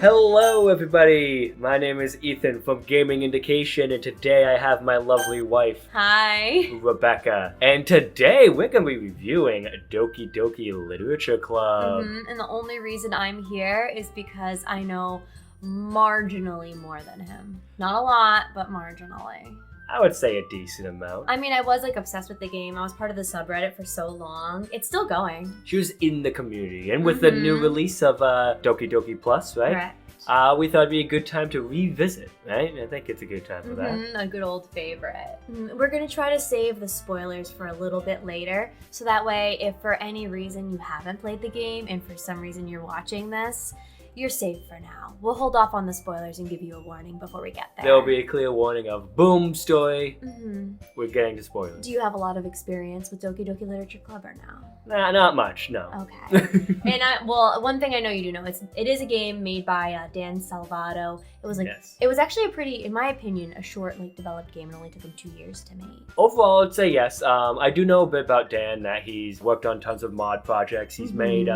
Hello everybody, my name is Ethan from Gaming Indication, and today I have my lovely wife, Hi. Rebecca. And today we're going to be reviewing Doki Doki Literature Club. And the only reason I'm here is because I know marginally more than him. Not a lot, but marginally. I would say a decent amount. I mean, I was obsessed with the game. I was part of the subreddit for so long. It's still going. She was in the community, and with the new release of Doki Doki Plus, right? Correct. We thought it'd be a good time to revisit, right? I think it's a good time for that. A good old favorite. We're going to try to save the spoilers for a little bit later, so that way if for any reason you haven't played the game and for some reason you're watching this, you're safe for now. We'll hold off on the spoilers and give you a warning before we get there. There'll be a clear warning of boom story. We're getting to spoilers. Do you have a lot of experience with Doki Doki Literature Club or no? Nah, not much, no. Okay. And one thing I know you do know, it is a game made by Dan Salvato. It was It was actually a pretty, in my opinion, a short developed game. It only took him 2 years to make. Overall, I'd say yes. I do know a bit about Dan, that he's worked on tons of mod projects. He's made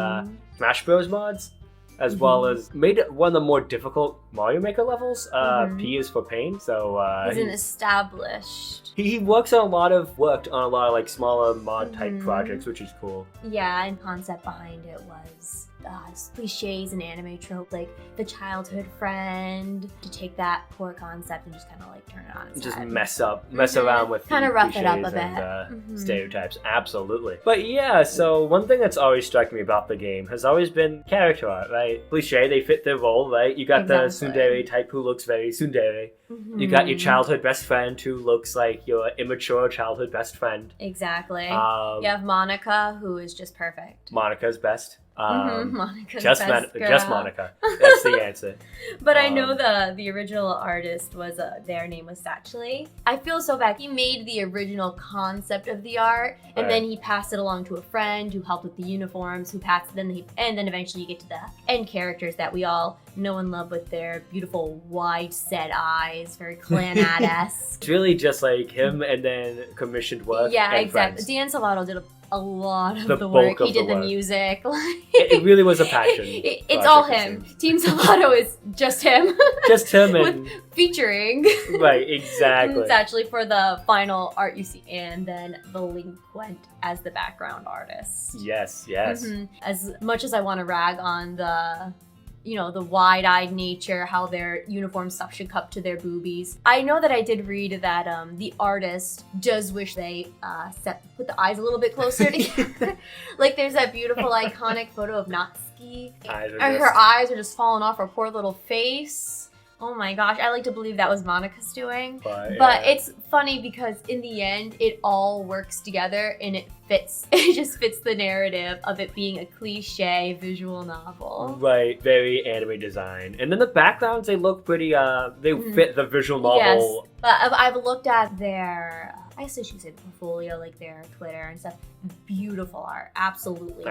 Smash Bros mods, as well as made one of the more difficult Mario Maker levels. P is for pain, so he's an established. He worked on a lot of smaller mod type projects, which is cool. Yeah, and concept behind it was cliches and anime trope, like the childhood friend, to take that poor concept and just kind of turn it on its just head. mess around with kind of rough it up a bit and stereotypes. Absolutely. But yeah, so one thing that's always struck me about the game has always been character art, right? Cliche, they fit their role, right? You got the tsundere type who looks very tsundere. You got your childhood best friend who looks like your immature childhood best friend. Exactly. You have Monica, who is just perfect. Monica's best. Monica's just Monica. That's the answer. But I know the original artist was their name was Satchley. I feel so bad. He made the original concept of the art, and then he passed it along to a friend who helped with the uniforms, and then eventually you get to the end characters that we all know and love with their beautiful wide set eyes, very Clannad-esque. It's really just like him and then commissioned work. Yeah, and exactly. friends. Dan Salvato did a lot of the bulk work. He did the work. music. It really was a passion. It's all him. Team Salvato is just him. Just him and featuring. Right, exactly. It's actually for the final art you see, and then the Delinquent as the background artist. Yes. As much as I want to rag on the wide-eyed nature, how their uniform stuff should cup to their boobies. I know that I did read that the artist does wish they put the eyes a little bit closer together. There's that beautiful iconic photo of Natsuki. Her eyes are just falling off her poor little face. Oh my gosh, I like to believe that was Monica's doing. But it's funny because in the end, it all works together and it fits. It just fits the narrative of it being a cliche visual novel. Right, very anime design. And then the backgrounds, they look pretty, they fit the visual novel. Yes, but I've looked at their, I guess I should say the portfolio, their Twitter and stuff. Beautiful art, absolutely.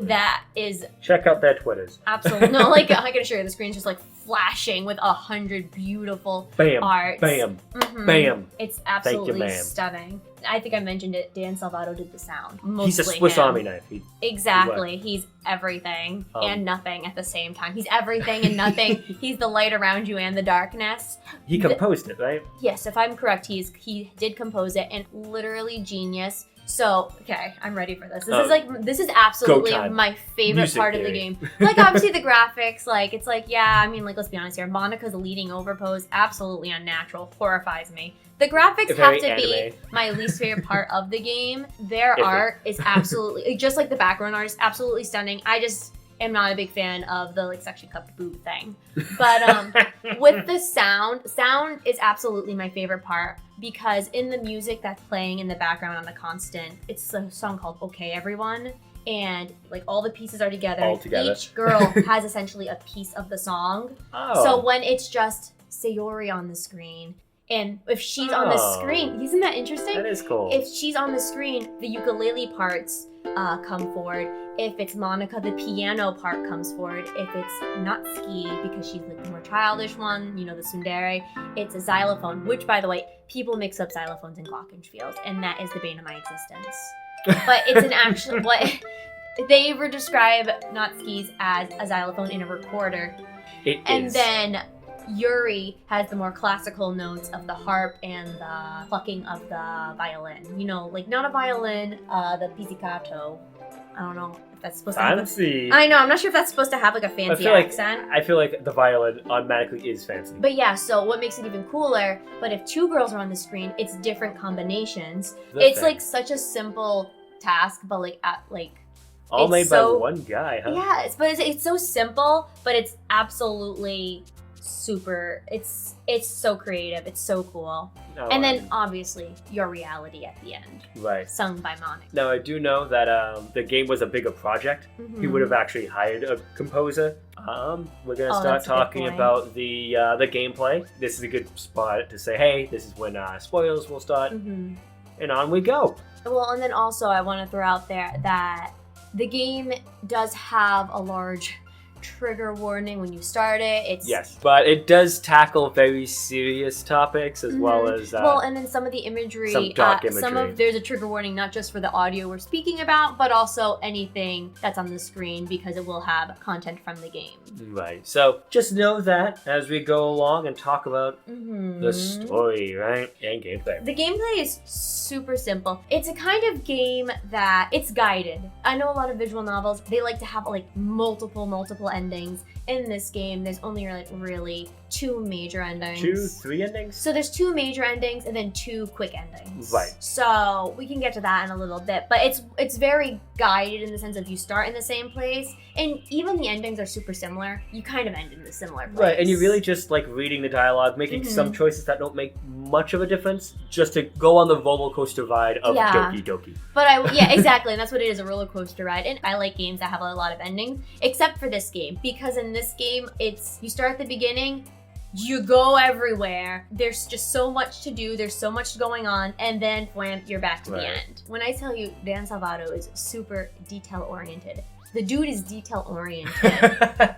That is. Check out their Twitters. Absolutely. No, I can show you. The screen's just flashing with 100 beautiful arts. Bam. Bam. It's absolutely stunning. I think I mentioned it. Dan Salvato did the sound. Mostly he's a Swiss Army knife. Exactly. He's everything and nothing at the same time. He's everything and nothing. He's the light around you and the darkness. He composed it, right? Yes, if I'm correct, he did compose it, and literally genius. So, okay, I'm ready for this. This is absolutely my favorite part of the game. Obviously the graphics, let's be honest here. Monica's leaning over pose, absolutely unnatural, horrifies me. The graphics have to be my least favorite part of the game. Their art is absolutely, just like the background art is absolutely stunning. I just am not a big fan of the sexually cupped boob thing. But with the sound is absolutely my favorite part, because in the music that's playing in the background on the constant, it's a song called Okay Everyone. And all the pieces are together. Each girl has essentially a piece of the song. So when it's just Sayori on the screen, and if she's on the screen, isn't that interesting? That is cool. If she's on the screen, the ukulele parts come forward. If it's Monica, the piano part comes forward. If it's Natsuki, because she's the more childish one, the tsundere, it's a xylophone, which, by the way, people mix up xylophones and glockenspiels, and that is the bane of my existence. But it's an actual, they describe Natsuki's as a xylophone in a recorder. And then Yuri has the more classical notes of the harp and the plucking of the violin. You know, like not a violin, the pizzicato. I don't know if that's supposed to have I know, I'm not sure if that's supposed to have like a fancy accent. I feel like the violin automatically is fancy. But yeah, so what makes it even cooler, but if two girls are on the screen, it's different combinations. It's like such a simple task, but all made by one guy, huh? Yeah, it's so simple, but it's absolutely super. It's so creative. It's so cool. And then obviously your reality at the end, right? Sung by Monica. Now I do know that the game was a bigger project. He would have actually hired a composer. We're gonna start talking about the gameplay. This is a good spot to say, hey, this is when spoilers will start, and on we go. Well, and then also I want to throw out there that the game does have a large trigger warning when you start it. Yes, but it does tackle very serious topics as well as and then some of the imagery, some dark imagery. There's a trigger warning not just for the audio we're speaking about, but also anything that's on the screen because it will have content from the game. Right. So just know that as we go along and talk about the story, right, and gameplay. The gameplay is super simple. It's a kind of game that it's guided. I know a lot of visual novels, they like to have like multiple endings. In this game, there's only really two major endings. 3 endings? So there's 2 major endings and then 2 quick endings. Right. So we can get to that in a little bit, but it's very guided in the sense of you start in the same place, and even the endings are super similar. You kind of end in the similar place. Right, and you're really just like reading the dialogue, making some choices that don't make much of a difference, just to go on the roller coaster ride of Doki Doki. But exactly, and that's what it is, a roller coaster ride. And I like games that have a lot of endings, except for this game, because in this game, you start at the beginning, you go everywhere. There's just so much to do. There's so much going on. And then, wham, you're back to the end. When I tell you, Dan Salvato is super detail-oriented. The dude is detail-oriented.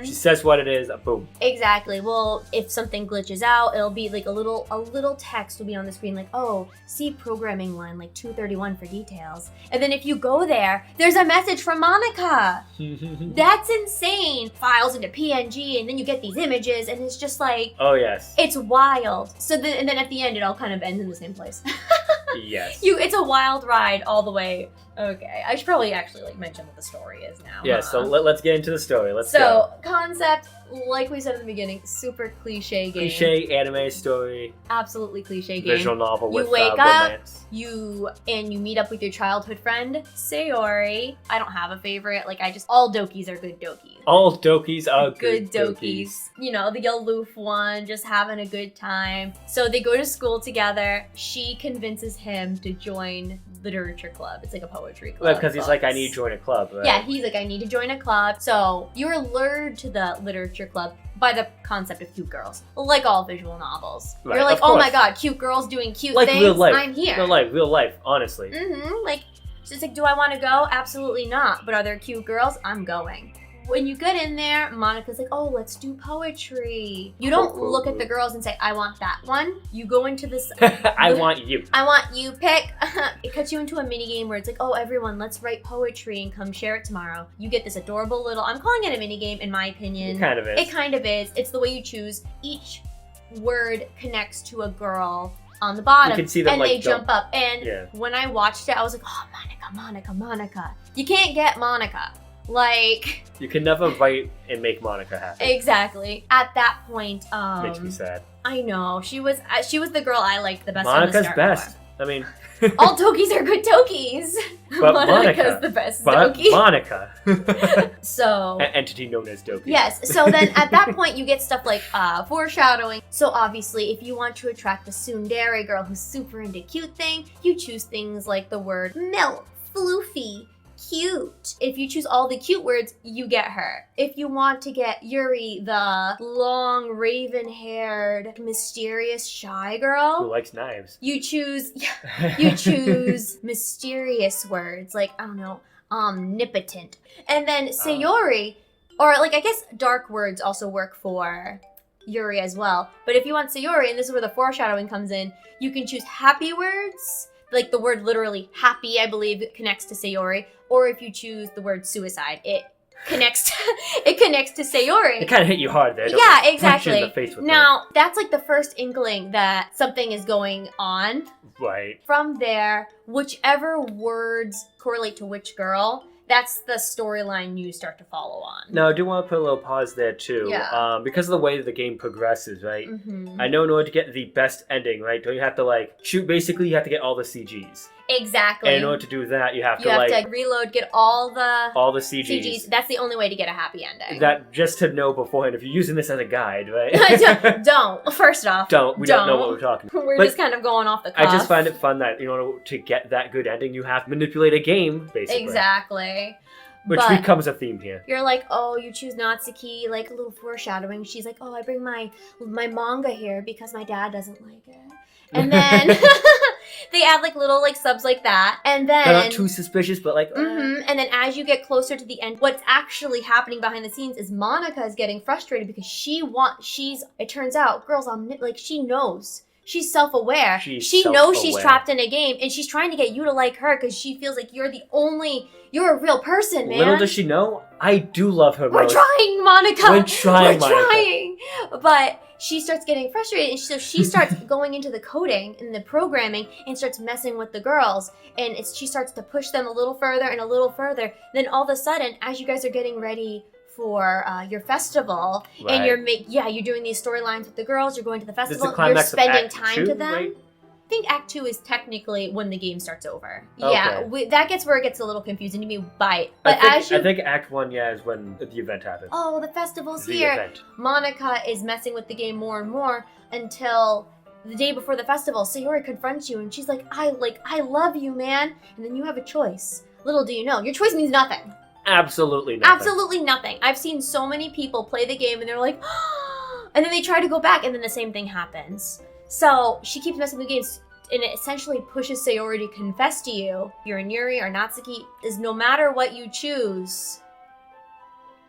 She says what it is, boom. Exactly. Well, if something glitches out, it'll be like a little text will be on the screen like, oh, see programming line like 231 for details. And then if you go there, there's a message from Monica. That's insane. Files into PNG, and then you get these images, and it's just like, oh yes, it's wild. And then at the end, it all kind of ends in the same place. Yes. It's a wild ride all the way. Okay, I should probably actually mention what the story is now. Yeah, so let's get into the story. Let's go. Concept, like we said in the beginning, super cliche game. Cliche anime story. Absolutely cliche game. Visual novel with romance. You meet up with your childhood friend, Sayori. I don't have a favorite. All Dokis are good Dokis. All Dokis are good Dokis. You know, the aloof one, just having a good time. So they go to school together. She convinces him to join literature club. It's like a poetry club. Because he's like, I need to join a club, right? Yeah, he's like, I need to join a club. So you're lured to the literature club by the concept of cute girls, like all visual novels. Right, you're like, oh my god, cute girls doing cute things. Real life. I'm here. Real life, honestly. It's like, do I want to go? Absolutely not. But are there cute girls? I'm going. When you get in there, Monica's like, oh, let's do poetry. You don't look at the girls and say, I want that one. You go into this... I want you. I want you, pick. It cuts you into a mini game where it's like, oh, everyone, let's write poetry and come share it tomorrow. You get this adorable little... I'm calling it a mini game, in my opinion. It kind of is. It kind of is. It's the way you choose. Each word connects to a girl on the bottom. You can see them, and they jump up. And when I watched it, I was like, oh, Monica. You can't get Monica. You can never write and make Monica happy. Exactly. At that point, makes me sad. I know. She was the girl I liked the best. Monica's best. I mean, all Dokis are good Dokis. But Monica's the best Doki. Monica. So an entity known as Doki. Yes. So then at that point you get stuff like foreshadowing. So obviously if you want to attract a tsundere girl who's super into cute thing, you choose things like the word milk, floofy, cute. If you choose all the cute words, you get her. If you want to get Yuri, the long, raven-haired, mysterious, shy girl who likes knives, you choose mysterious words like, I don't know, omnipotent. And then Sayori, or I guess dark words also work for Yuri as well. But if you want Sayori, and this is where the foreshadowing comes in, you can choose happy words. Like the word literally happy, I believe, connects to Sayori. Or if you choose the word suicide, it connects to Sayori. It kind of hit you hard there. Yeah, exactly. Punch you in the face with now, that's like the first inkling that something is going on. Right. From there, whichever words correlate to which girl, that's the storyline you start to follow on. Now, I do want to put a little pause there, too. Yeah. Because of the way that the game progresses, right? Mm-hmm. I know in order to get the best ending, right, don't you have to, like, basically you have to get all the CGs. Exactly. And in order to do that, you have to reload, get all the CGs. That's the only way to get a happy ending. That, just to know beforehand, if you're using this as a guide, right? Don't. First off. Don't. We don't know what we're talking about. We're just kind of going off the cuff. I just find it fun that in order to get that good ending, you have to manipulate a game, basically. Exactly. Which becomes a theme here. You're like, oh, you choose Natsuki, like a little foreshadowing. She's like, oh, I bring my manga here because my dad doesn't like it. And then they add like little like subs like that. And then they're not too suspicious, but like and then as you get closer to the end, what's actually happening behind the scenes is Monica is getting frustrated because it turns out girls she knows. She's self-aware. She knows she's trapped in a game, and she's trying to get you to like her because she feels like you're a real person, man. Little does she know, I do love her. We're trying, Monica. We're trying. But she starts getting frustrated, and so she starts going into the coding and the programming and starts messing with the girls. And she starts to push them a little further and a little further. Then all of a sudden, as you guys are getting ready for your festival, and you're doing these storylines with the girls, you're going to the festival, you're spending time to them. Right? I think Act 2 is technically when the game starts over. Okay. Yeah, that gets where it gets a little confusing to me. But I think Act 1, is when the event happens. Oh, the festival's here. Event. Monica is messing with the game more and more until the day before the festival. Sayori confronts you, and she's like, I love you, man. And then you have a choice. Little do you know, your choice means nothing. Absolutely nothing. Absolutely nothing. I've seen so many people play the game, and they're like, and then they try to go back, and then the same thing happens. So she keeps messing with the games, and it essentially pushes Sayori to confess to you. You're in Yuri or Natsuki, is no matter what you choose,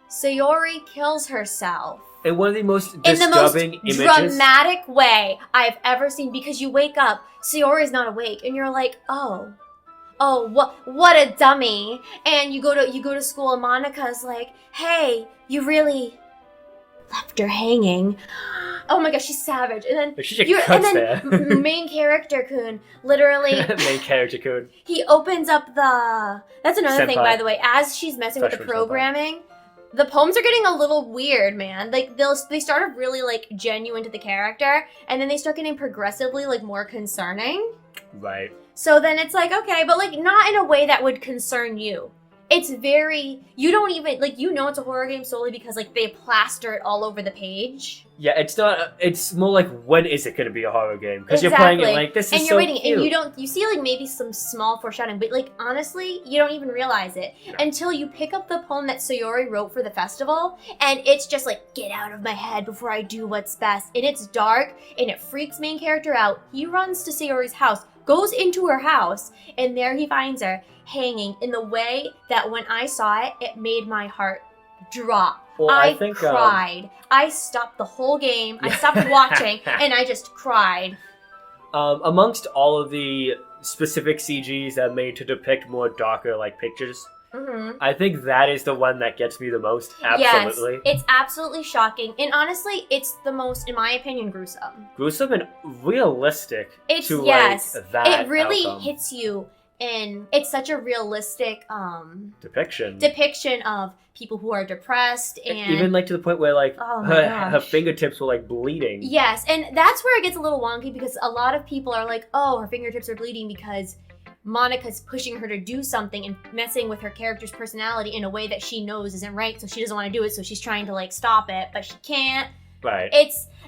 Sayori kills herself. In one of the most disturbing images. Dramatic way I've ever seen, because you wake up, Sayori's not awake, and you're like, oh, what a dummy. And you go to school, and Monica's like, hey, you really left her hanging. Oh my gosh, she's savage. And then main character Kun, literally main character Kun. He opens up that's another thing, by the way, as she's messing with the programming, the poems are getting a little weird, man. Like they start really like genuine to the character, and then they start getting progressively like more concerning. Right. So then it's like, okay, but like not in a way that would concern you. It's you don't even, like, it's a horror game solely because like they plaster it all over the page. Yeah, it's more like, when is it going to be a horror game? Because you're playing it like, this is so cute. And you're waiting, and you see like maybe some small foreshadowing, but like honestly, you don't even realize it until you pick up the poem that Sayori wrote for the festival, and it's just like, get out of my head before I do what's best. And it's dark, and it freaks main character out. He runs to Sayori's house, goes into her house, and there he finds her hanging in the way that when I saw it, it made my heart drop. Well, I cried. I stopped the whole game. I stopped watching, and I just cried. Amongst all of the specific CGs that are made to depict more darker like pictures, I think that is the one that gets me the most. Absolutely. Yes, it's absolutely shocking. And honestly, it's the most, in my opinion, gruesome. Gruesome and realistic that it really outcome. Hits you. And it's such a realistic depiction of people who are depressed, and even like to the point where like her fingertips were like bleeding. Yes, and that's where it gets a little wonky, because a lot of people are like, oh, her fingertips are bleeding because Monica's pushing her to do something and messing with her character's personality in a way that she knows isn't right, so she doesn't want to do it, so she's trying to like stop it, but she can't. Right.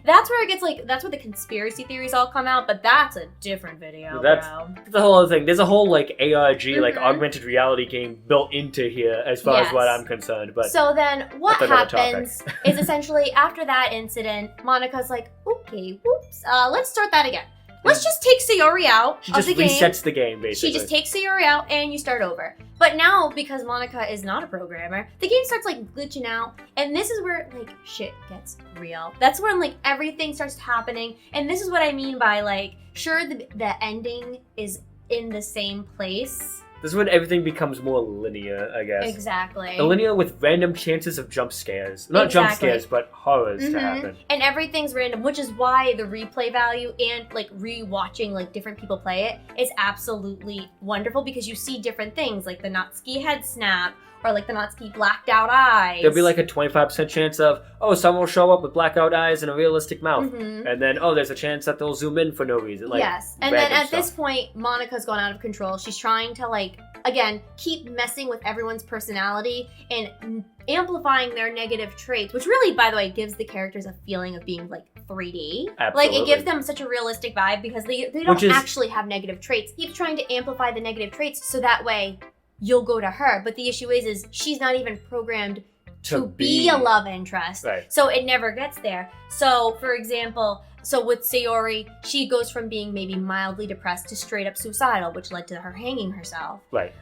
That's where it gets like, that's where the conspiracy theories all come out, but that's a different video, that's a whole other thing. There's a whole like ARG, like augmented reality game built into here as far as what I'm concerned. But so then what happens is essentially after that incident, Monica's like, okay, whoops, let's start that again. Let's just take Sayori out of the game. She just resets the game, basically. She just takes Sayori out and you start over. But now, because Monica is not a programmer, the game starts like glitching out. And this is where like shit gets real. That's when like everything starts happening. And this is what I mean by like, sure, the ending is in the same place, This is when everything becomes more linear, I guess. Exactly. Linear with random chances of jump scares. Not jump scares, but horrors to happen. And everything's random, which is why the replay value and like rewatching like different people play it is absolutely wonderful because you see different things like the Natsuki head snap or like the Natsuki blacked out eyes. There'll be like a 25% chance of, someone will show up with blacked out eyes and a realistic mouth. And then, there's a chance that they'll zoom in for no reason. Like, yes. And then at this point, Monika's gone out of control. She's trying to like, again, keep messing with everyone's personality and amplifying their negative traits, which really, by the way, gives the characters a feeling of being like 3D. Absolutely. Like it gives them such a realistic vibe because they don't actually have negative traits. Keep trying to amplify the negative traits so that way you'll go to her. But the issue is she's not even programmed to be a love interest. Right. So it never gets there. So for example, with Sayori, she goes from being maybe mildly depressed to straight up suicidal, which led to her hanging herself. Right.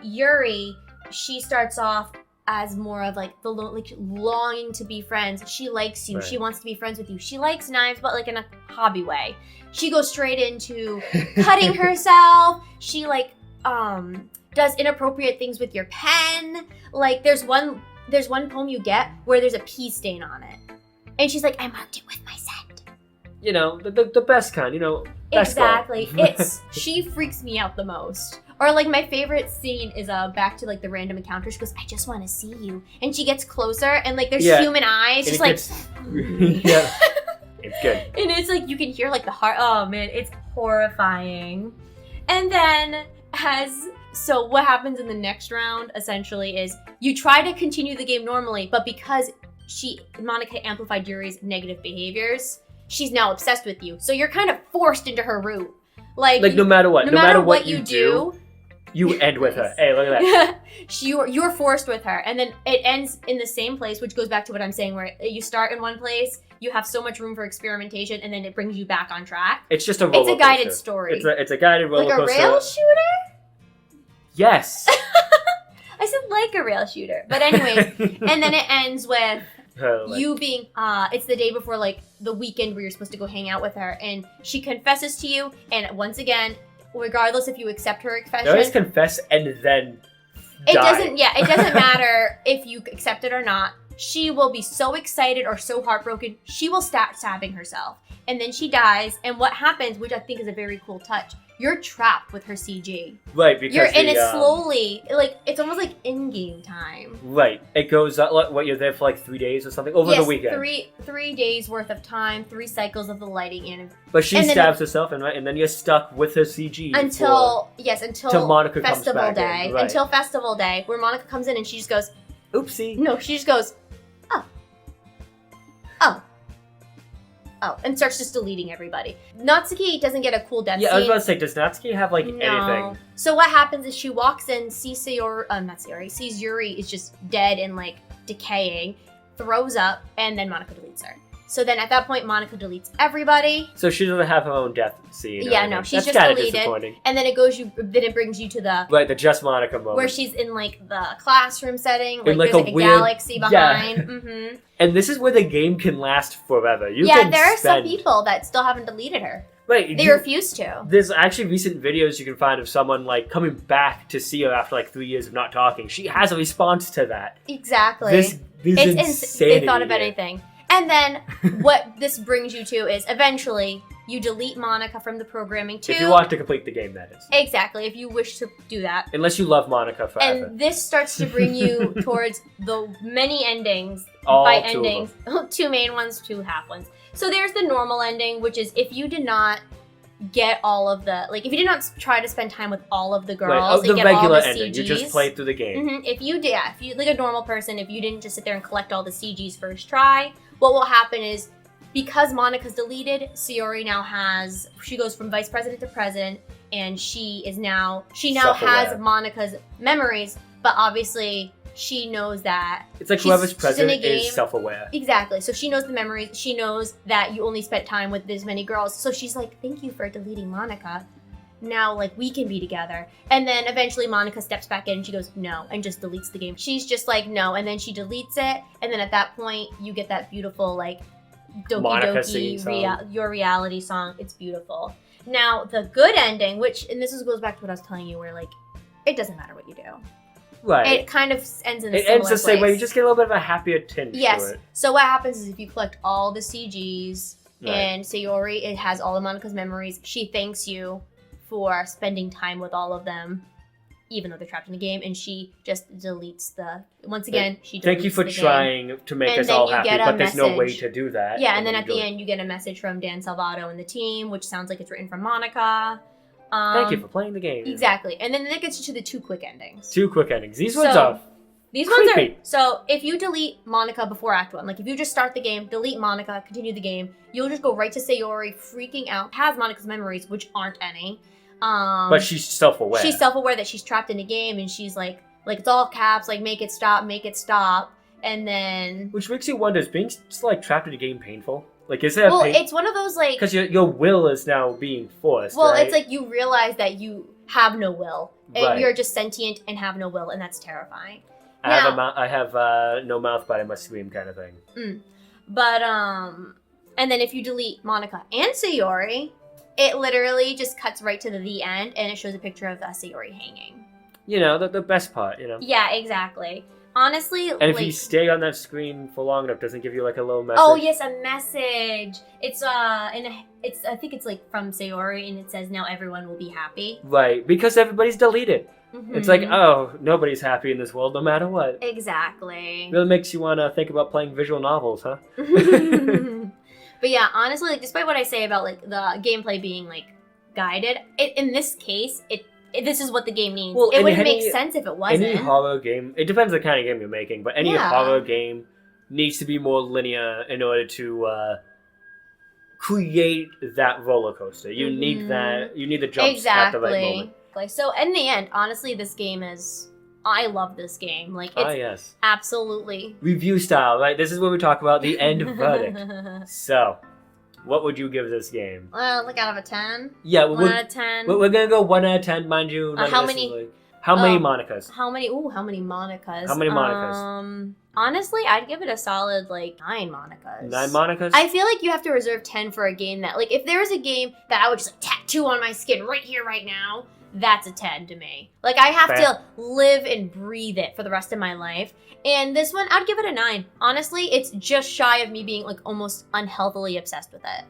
Yuri, she starts off as more of like the longing to be friends. She likes you. Right. She wants to be friends with you. She likes knives, but like in a hobby way. She goes straight into cutting herself. She like does inappropriate things with your pen. Like there's one poem you get where there's a pee stain on it, and she's like, I marked it with my scent. You know, the best kind. You know, best exactly. She freaks me out the most. Or like my favorite scene is back to like the random encounter. She goes, I just want to see you, and she gets closer, and like there's human eyes, and just yeah, it's good. And it's like you can hear like the heart. Oh man, it's horrifying. And then so what happens in the next round essentially is you try to continue the game normally, but because Monika amplified Yuri's negative behaviors, she's now obsessed with you. So you're kind of forced into her route. Like no matter what you do, you end with her. Hey, look at that. You're forced with her. And then it ends in the same place, which goes back to what I'm saying, where you start in one place, you have so much room for experimentation, and then it brings you back on track. It's just a roller coaster. It's a guided story. It's a guided roller coaster. Like a rail shooter? Yes. I said like a rail shooter. But anyways, and then it ends with you being, it's the day before like the weekend where you're supposed to go hang out with her, and she confesses to you, and once again, regardless if you accept her confession. They always confess and then die. It doesn't matter if you accept it or not. She will be so excited or so heartbroken, she will start stabbing herself. And then she dies, and what happens, which I think is a very cool touch, you're trapped with her CG. Right, because it's slowly, like, it's almost like in-game time. Right. It goes, you're there for like 3 days or something? Over the weekend. 3 days worth of time, 3 cycles of the lighting. But she stabs herself, and then you're stuck with her CG. Until Monika Festival comes back Day. Right. Until Festival Day, where Monika comes in and she just goes, oopsie. No, she just goes, oh, and starts just deleting everybody. Natsuki doesn't get a cool death scene. Yeah, I was about to say, does Natsuki have anything? So what happens is she walks in, sees sees Yuri is just dead and like decaying, throws up, and then Monika deletes her. So then at that point, Monika deletes everybody. So she doesn't have her own death scene. Yeah, no, she's just deleted. And then it brings you to the just Monika moment. Where she's in like the classroom setting, like there's like a galaxy behind. Yeah. Mm-hmm. And this is where the game can last forever. There are some people that still haven't deleted her. Right. They refuse to. There's actually recent videos you can find of someone like coming back to see her after like 3 years of not talking. She has a response to that. Exactly. This insanity. They thought of anything. And then what this brings you to is eventually you delete Monika from the programming too. If you want to complete the game, that is. Exactly, if you wish to do that. Unless you love Monika forever. And this starts to bring you towards the many endings. Two main ones, 2 half ones. So there's the normal ending, which is if you did not get all of the, like if you did not try to spend time with all of the girls and the get regular all the ending, CGs. you just played through the game. Mm-hmm. If you like a normal person, if you didn't just sit there and collect all the CGs first try, what will happen is because Monika's deleted, Sayori now she goes from vice president to president, and she now has Monika's memories, but obviously she knows that it's like whoever's president is self-aware. Exactly. So she knows the memories. She knows that you only spent time with this many girls. So she's like, thank you for deleting Monika. Now, like, we can be together. And then eventually Monika steps back in and she goes, no, and just deletes the game. She's just like, no. And then she deletes it. And then at that point, you get that beautiful, like, Doki Doki, your reality song. It's beautiful. Now, the good ending, and this goes back to what I was telling you, where, like, it doesn't matter what you do. Right. It kind of ends in a similar It ends the same way. place. You just get a little bit of a happier tinge to it. So what happens is if you collect all the CGs Right. and Sayori, it has all of Monika's memories. She thanks you for spending time with all of them, even though they're trapped in the game, and she just deletes the. Once again, she deletes Thank you for the trying game. to make And us then all you happy, get a but there's no way message. to do that. Yeah, and then at the end, you get a message from Dan Salvato and the team, which sounds like it's written from Monika. Thank you for playing the game. Exactly, and then that gets you to the 2 quick endings. 2 quick endings. These ones are These creepy. ones are so. If you delete Monika before Act 1, like if you just start the game, delete Monika, continue the game, you'll just go right to Sayori freaking out. Has Monika's memories, which aren't any. But she's self-aware. She's self-aware that she's trapped in a game, and she's like it's all caps, like make it stop, and then. Which makes you wonder: is being like trapped in a game painful? Like, is that? Well, it's one of those like because your will is now being forced. Well, right? it's like you realize that you have no will, and Right. you're just sentient and have no will, and that's terrifying. I have no mouth, but I must scream, kind of thing. But and then if you delete Monika and Sayori, it literally just cuts right to the end, and it shows a picture of Sayori hanging. You know, the best part, you know. Yeah, exactly. Honestly, and if you stay on that screen for long enough, doesn't it give you like a little message? Oh yes, a message. It's I think it's like from Sayori, and it says now everyone will be happy. Right, because everybody's deleted. Mm-hmm. It's like, oh, nobody's happy in this world, no matter what. Exactly. Really makes you want to think about playing visual novels, huh? But yeah, honestly, like despite what I say about like the gameplay being like guided, in this case, this is what the game needs. Well, it wouldn't make sense if it wasn't. Any horror game, it depends on the kind of game you're making, but any horror game needs to be more linear in order to create that roller coaster. You need that. You need the jumps at the right moment. So in the end, honestly, this game is. I love this game. Like it's absolutely review style, right? This is what we talk about the end verdict. So, what would you give this game? Like out of a 10. Yeah, 1 out of 10. We're gonna go 1 out of 10, mind you. How many? How many Monikas? How many? Ooh, how many Monikas? How many Monikas? Honestly, I'd give it a solid 9 Monikas. 9 Monikas? I feel like you have to reserve 10 for a game that, if there was a game that I would just tattoo on my skin right here, right now. That's a 10 to me. I have to live and breathe it for the rest of my life. And this one, I'd give it a 9. Honestly, it's just shy of me being, almost unhealthily obsessed with it.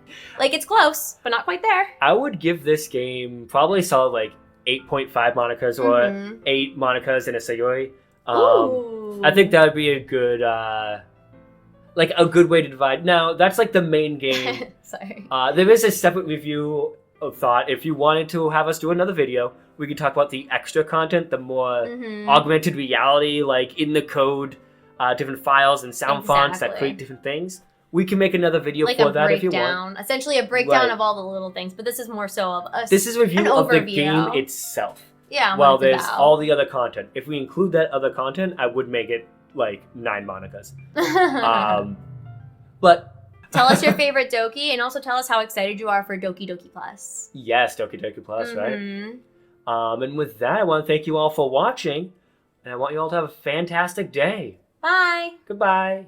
It's close, but not quite there. I would give this game probably solid, 8.5 Monikas or 8 Monikas and a Sayori. I think that would be a good, a good way to divide. Now, that's, the main game. Sorry. There is a separate review of thought. If you wanted to have us do another video, we could talk about the extra content, the more augmented reality, in the code, different files and sound fonts that create different things. We can make another video for that if you want. Essentially a breakdown of all the little things, but this is more so of us. This is a review of the game itself. Yeah. Well, there's all the other content. If we include that other content, I would make it 9 Monikas. But tell us your favorite Doki, and also tell us how excited you are for Doki Doki Plus. Yes, Doki Doki Plus, right? And with that, I want to thank you all for watching, and I want you all to have a fantastic day. Bye. Goodbye.